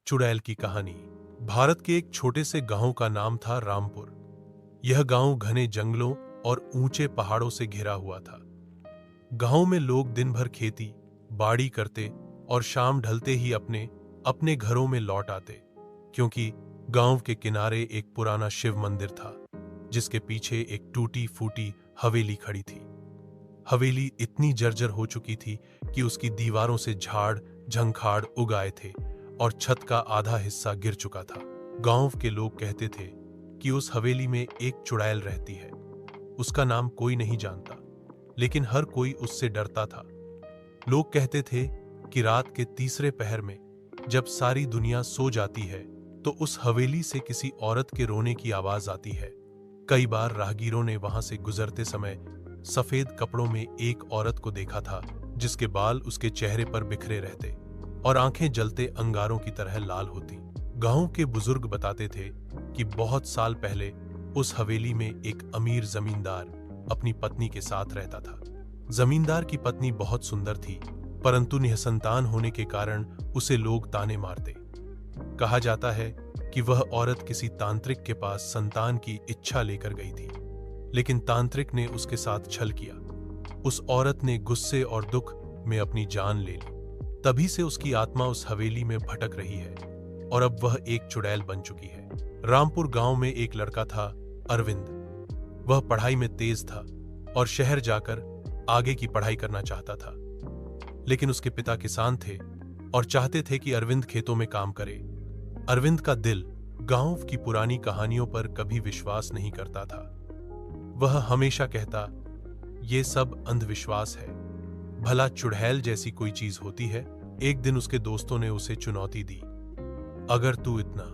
चुड़ैल की कहानी। भारत के एक छोटे से गांव का नाम था रामपुर। यह गांव घने जंगलों और ऊंचे पहाड़ों से घिरा हुआ था। गांव में लोग दिन भर खेती बाड़ी करते और शाम ढलते ही अपने अपने घरों में लौट आते, क्योंकि गांव के किनारे एक पुराना शिव मंदिर था जिसके पीछे एक टूटी फूटी हवेली खड़ी थी। हवेली इतनी जर्जर हो चुकी थी कि उसकी दीवारों से झाड़ झंखाड़ उग आए थे और छत का आधा हिस्सा गिर चुका था। गांव के लोग कहते थे कि उस हवेली में एक चुड़ैल रहती है। उसका नाम कोई नहीं जानता, लेकिन हर कोई उससे डरता था। लोग कहते थे कि रात के तीसरे पहर में जब सारी दुनिया सो जाती है तो उस हवेली से किसी औरत के रोने की आवाज आती है। कई बार राहगीरों ने वहां से गुजरते समय सफेद कपड़ों में एक औरत को देखा था जिसके बाल उसके चेहरे पर बिखरे रहते और आंखें जलते अंगारों की तरह लाल होती। गांव के बुजुर्ग बताते थे कि बहुत साल पहले उस हवेली में एक अमीर जमींदार अपनी पत्नी के साथ रहता था। जमींदार की पत्नी बहुत सुंदर थी, परंतु निसंतान होने के कारण उसे लोग ताने मारते। कहा जाता है कि वह औरत किसी तांत्रिक के पास संतान की इच्छा लेकर गई थी, लेकिन तांत्रिक ने उसके साथ छल किया। उस औरत ने गुस्से और दुख में अपनी जान ले ली। तभी से उसकी आत्मा उस हवेली में भटक रही है और अब वह एक चुड़ैल बन चुकी है। रामपुर गांव में एक लड़का था, अरविंद। वह पढ़ाई में तेज था और शहर जाकर आगे की पढ़ाई करना चाहता था, लेकिन उसके पिता किसान थे और चाहते थे कि अरविंद खेतों में काम करे। अरविंद का दिल गांव की पुरानी कहानियों पर कभी विश्वास नहीं करता था। वह हमेशा कहता, ये सब अंधविश्वास है, भला चुड़ैल जैसी कोई चीज होती है। एक दिन उसके दोस्तों ने उसे चुनौती दी, अगर तू इतना